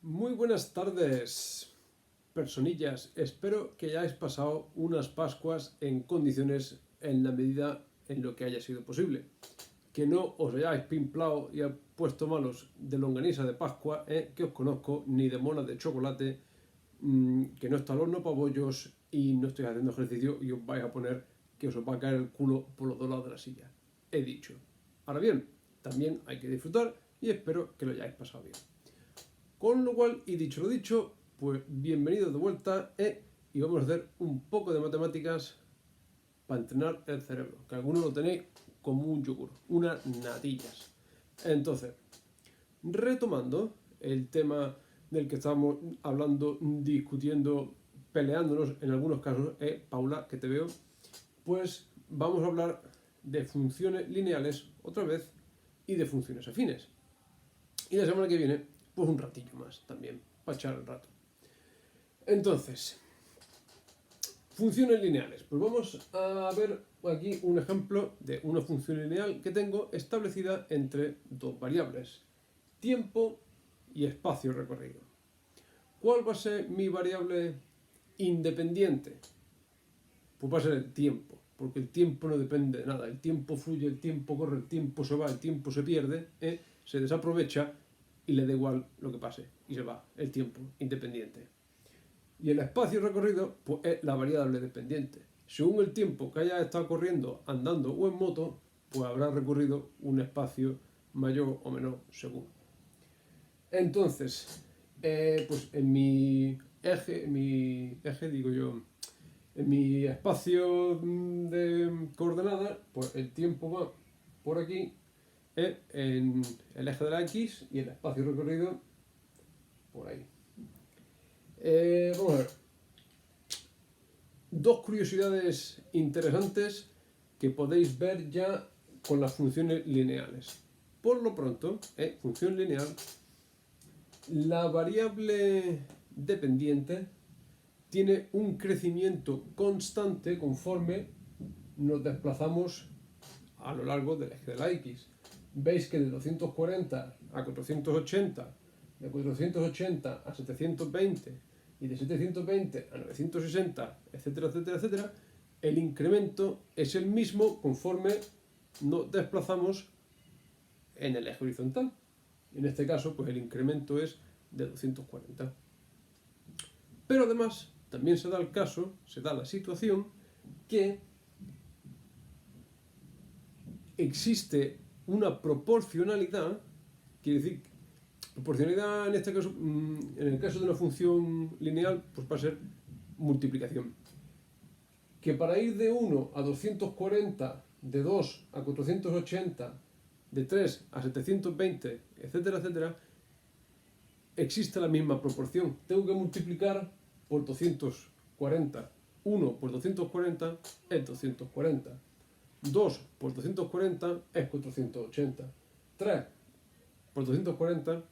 Muy buenas tardes, personillas. Espero que hayáis pasado unas Pascuas en condiciones en la medida en lo que haya sido posible. Que no os hayáis pimplado y puesto malos de longaniza de Pascua, que os conozco, ni de mona de chocolate, que no está al horno para bollos y no estoy haciendo ejercicio y os vais a poner que os va a caer el culo por los dos lados de la silla. He dicho. Ahora bien, también hay que disfrutar y espero que lo hayáis pasado bien. Con lo cual, y dicho lo dicho, pues bienvenidos de vuelta y vamos a hacer un poco de matemáticas para entrenar el cerebro, que algunos lo tenéis como un yogur, unas natillas. Entonces, retomando el tema del que estábamos hablando, discutiendo, peleándonos en algunos casos, Paula, que te veo, pues vamos a hablar de funciones lineales otra vez y de funciones afines. Y la semana que viene, pues un ratillo más también, para echar el rato. Entonces, funciones lineales. Pues vamos a ver aquí un ejemplo de una función lineal que tengo establecida entre dos variables, tiempo y espacio recorrido. ¿Cuál va a ser mi variable independiente? Pues va a ser el tiempo, porque el tiempo no depende de nada. El tiempo fluye, el tiempo corre, el tiempo se va, el tiempo se pierde, se desaprovecha y le da igual lo que pase y se va el tiempo independiente. Y el espacio recorrido pues es la variable dependiente. Según el tiempo que haya estado corriendo, andando o en moto, pues habrá recorrido un espacio mayor o menor según. Entonces, pues en mi eje digo yo, en mi espacio de coordenadas, pues el tiempo va por aquí, en el eje de la X y el espacio recorrido por ahí. Vamos a ver. Dos curiosidades interesantes que podéis ver ya con las funciones lineales. Por lo pronto, función lineal, la variable dependiente tiene un crecimiento constante conforme nos desplazamos a lo largo del eje de la X. Veis que de 240 a 480, de 480 a 720 y de 720 a 960, etcétera, etcétera, etcétera, el incremento es el mismo conforme nos desplazamos en el eje horizontal. En este caso, pues el incremento es de 240. Pero además, también se da el caso, se da la situación que existe una proporcionalidad, quiere decir, proporcionalidad en este caso, en el caso de una función lineal, pues va a ser multiplicación. Que para ir de 1 a 240, de 2 a 480, de 3 a 720, etcétera, etcétera, existe la misma proporción. Tengo que multiplicar por 240. 1 por 240 es 240. 2 por 240 es 480. 3 por 240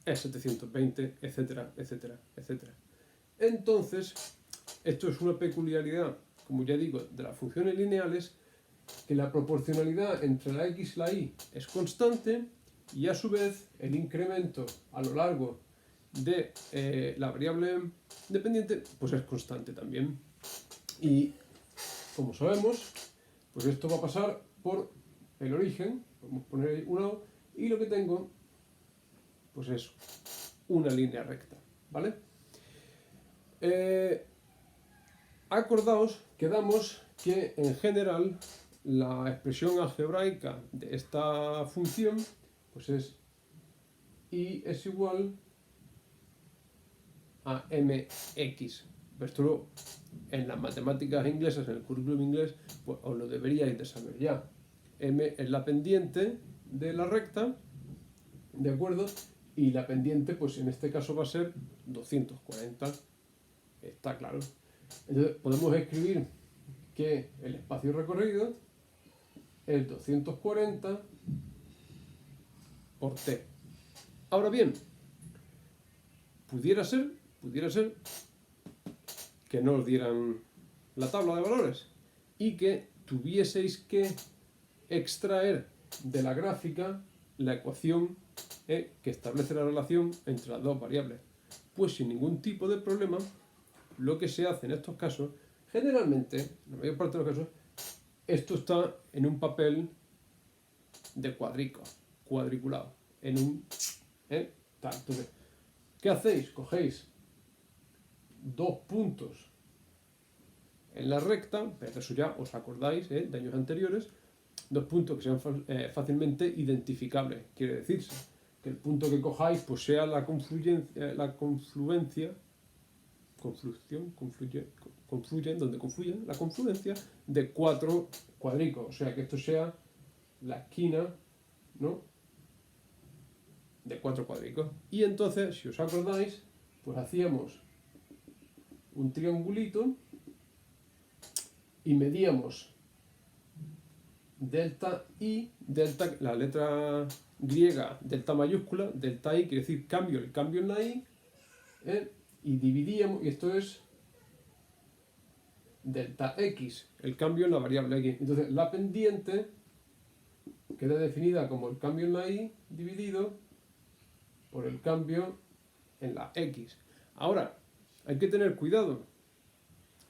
es 720, etcétera, etcétera, etcétera. Entonces, esto es una peculiaridad, como ya digo, de las funciones lineales, que la proporcionalidad entre la x y la y es constante y a su vez el incremento a lo largo de la variable dependiente pues es constante también. Y como sabemos, pues esto va a pasar por el origen, vamos a poner ahí un lado, y lo que tengo pues es una línea recta, ¿vale? Acordaos, quedamos que en general la expresión algebraica de esta función pues es y es igual a mx. Esto en las matemáticas inglesas, en el currículum inglés, pues os lo deberíais de saber ya. M es la pendiente de la recta, ¿de acuerdo? Y la pendiente, pues en este caso va a ser 240. Está claro. Entonces podemos escribir que el espacio recorrido es 240 por t. Ahora bien, pudiera ser que no os dieran la tabla de valores y que tuvieseis que extraer de la gráfica la ecuación que establece la relación entre las dos variables. Pues sin ningún tipo de problema, lo que se hace en estos casos, generalmente, en la mayor parte de los casos, esto está en un papel de cuadriculado, en un... tal. Entonces, ¿qué hacéis? Cogéis dos puntos en la recta, pero de eso ya os acordáis de años anteriores, dos puntos que sean fácilmente identificables. Quiere decirse que el punto que cojáis pues sea la confluencia, la confluencia de cuatro cuadricos. O sea, que esto sea la esquina, ¿no?, de cuatro cuadricos. Y entonces, si os acordáis, pues hacíamos un triangulito y medíamos delta I, delta, la letra griega, delta mayúscula, delta I quiere decir el cambio en la I, y dividíamos, y esto es delta X, el cambio en la variable X. Entonces la pendiente queda definida como el cambio en la Y dividido por el cambio en la X. Ahora, hay que tener cuidado,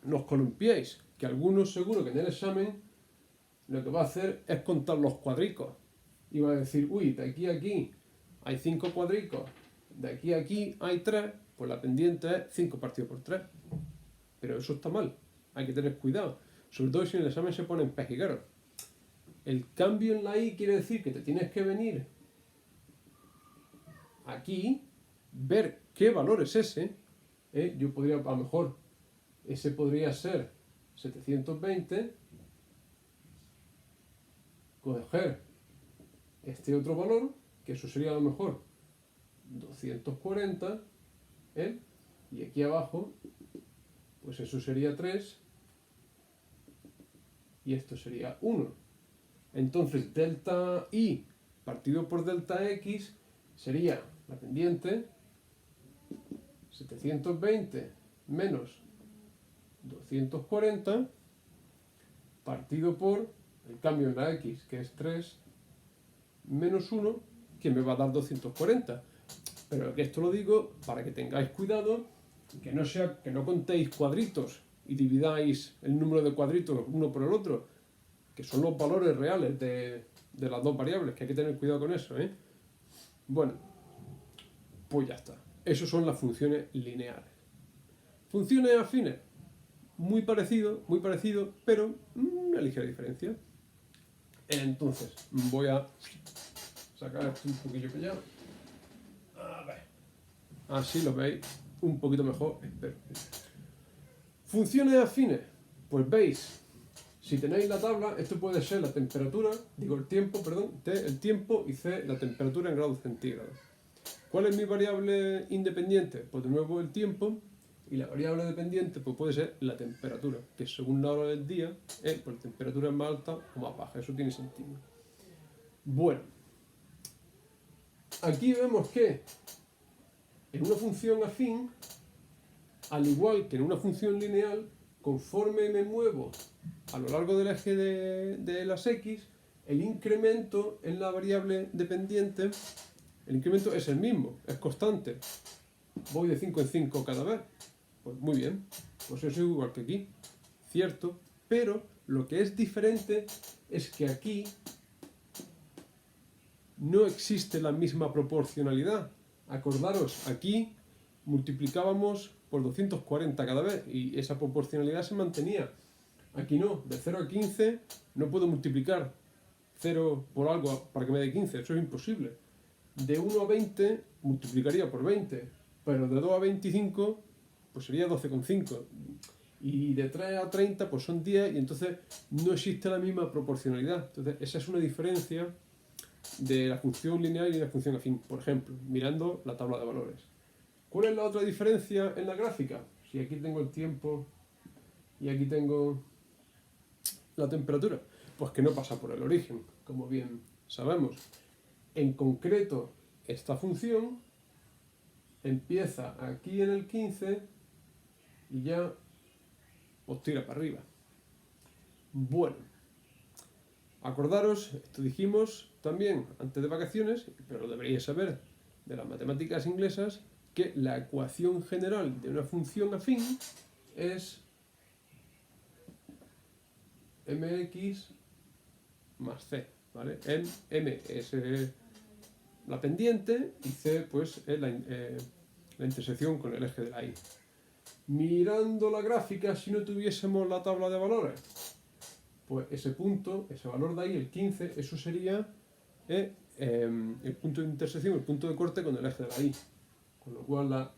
no os columpiéis, que algunos seguro que en el examen lo que va a hacer es contar los cuadricos y va a decir, uy, de aquí a aquí hay 5 cuadricos, de aquí a aquí hay 3, pues la pendiente es 5 partido por 3. Pero eso está mal, hay que tener cuidado, sobre todo si en el examen se ponen pejigaros. El cambio en la I quiere decir que te tienes que venir aquí, ver qué valor es ese. Yo podría, a lo mejor, ese podría ser 720, coger este otro valor, que eso sería a lo mejor 240, y aquí abajo, pues eso sería 3, y esto sería 1. Entonces, delta I partido por delta X sería la pendiente 720 menos 240 partido por el cambio en la X, que es 3, menos 1, que me va a dar 240. Pero esto lo digo para que tengáis cuidado, que no contéis cuadritos y dividáis el número de cuadritos uno por el otro, que son los valores reales de las dos variables, que hay que tener cuidado con eso. Bueno, pues ya está. Esas son las funciones lineales. Funciones afines, muy parecido, pero una ligera diferencia. Entonces, voy a sacar esto un poquillo para allá. A ver. Así lo veis un poquito mejor, espero. Funciones afines, pues veis, si tenéis la tabla, esto puede ser la temperatura, el tiempo, T el tiempo y C la temperatura en grados centígrados. ¿Cuál es mi variable independiente? Pues de nuevo el tiempo, y la variable dependiente pues puede ser la temperatura, que según la hora del día, pues la temperatura es más alta o más baja, eso tiene sentido. Bueno, aquí vemos que en una función afín, al igual que en una función lineal, conforme me muevo a lo largo del eje de las X, el incremento en la variable dependiente, el incremento es el mismo, es constante. Voy de 5 en 5 cada vez. Pues muy bien, pues eso es igual que aquí, cierto, pero lo que es diferente es que aquí no existe la misma proporcionalidad. Acordaros, aquí multiplicábamos por 240 cada vez y esa proporcionalidad se mantenía. Aquí no, de 0 a 15 no puedo multiplicar 0 por algo para que me dé 15, eso es imposible. De 1 a 20 multiplicaría por 20, pero de 2 a 25 pues sería 12,5. Y de 3 a 30 pues son 10 y entonces no existe la misma proporcionalidad. Entonces esa es una diferencia de la función lineal y la función afín. Por ejemplo, mirando la tabla de valores. ¿Cuál es la otra diferencia en la gráfica? Si aquí tengo el tiempo y aquí tengo la temperatura, pues que no pasa por el origen, como bien sabemos. En concreto, esta función empieza aquí en el 15 y ya os tira para arriba. Bueno, acordaros, esto dijimos también antes de vacaciones, pero lo deberíais saber de las matemáticas inglesas, que la ecuación general de una función afín es mx más c, ¿vale? M es la pendiente y c pues es la intersección con el eje de la y. Mirando la gráfica, si no tuviésemos la tabla de valores, pues ese punto, ese valor de ahí, el 15, eso sería el punto de intersección, el punto de corte con el eje de la y. Con lo cual la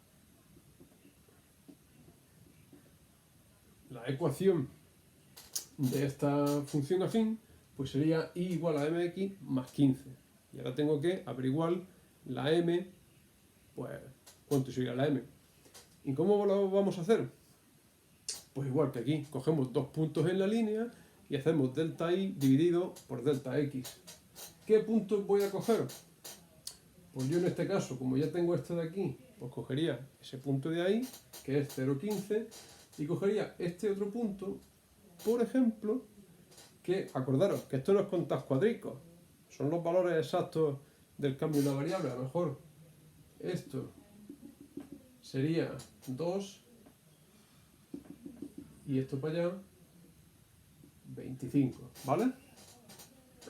ecuación de esta función afín pues sería y igual a mx más 15. Y ahora tengo que averiguar la m, pues cuánto sería la m. ¿Y cómo lo vamos a hacer? Pues igual que aquí, cogemos dos puntos en la línea y hacemos delta y dividido por delta x. ¿Qué puntos voy a coger? Pues yo en este caso, como ya tengo esto de aquí, pues cogería ese punto de ahí, que es 0,15, y cogería este otro punto, por ejemplo, que acordaros que esto no es contar cuadricos, son los valores exactos del cambio de una variable. A lo mejor esto sería 2 y esto para allá 25, ¿vale?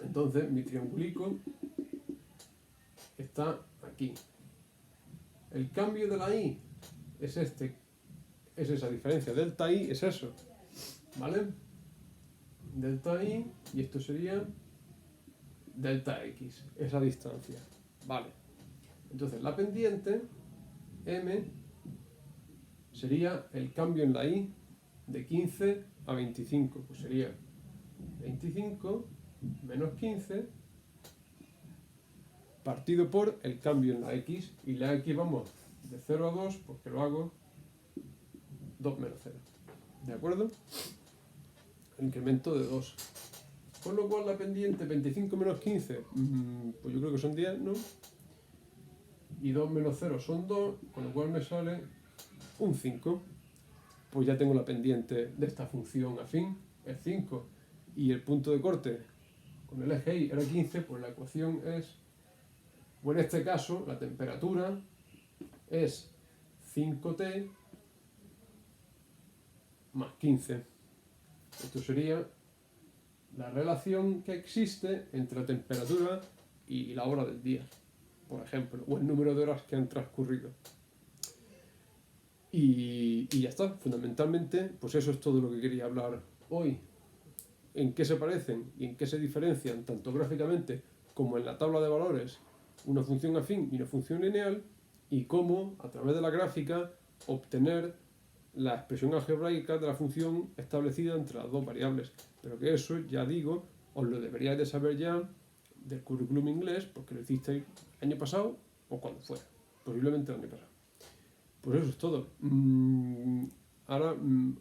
Entonces mi triangulico está aquí. El cambio de la y es este, es esa diferencia. Delta y es eso, ¿vale? Delta y esto sería delta x, esa distancia, ¿vale? Entonces la pendiente m sería el cambio en la y de 15 a 25, pues sería 25 menos 15 partido por el cambio en la x, y la x vamos de 0 a 2 porque lo hago 2 menos 0, ¿de acuerdo? El incremento de 2. Con lo cual la pendiente 25 menos 15, pues yo creo que son 10, ¿no? Y 2 menos 0 son 2, con lo cual me sale un 5. Pues ya tengo la pendiente de esta función afín, es 5. Y el punto de corte con el eje y era 15, pues la ecuación es, o en este caso, la temperatura es 5T más 15. Esto sería la relación que existe entre la temperatura y la hora del día, por ejemplo, o el número de horas que han transcurrido. Y ya está, fundamentalmente, pues eso es todo lo que quería hablar hoy. En qué se parecen y en qué se diferencian, tanto gráficamente como en la tabla de valores, una función afín y una función lineal, y cómo, a través de la gráfica, obtener la expresión algebraica de la función establecida entre las dos variables. Pero que eso, ya digo, os lo deberíais de saber ya del currículum inglés, porque lo hicisteis el año pasado o cuando fuera, posiblemente el año pasado. Pues eso es todo. Ahora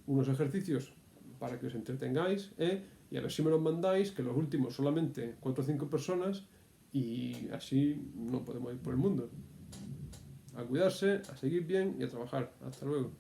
unos ejercicios para que os entretengáis, y a ver si me los mandáis, que los últimos solamente 4 o 5 personas, y así no podemos ir por el mundo. A cuidarse, a seguir bien y a trabajar. Hasta luego.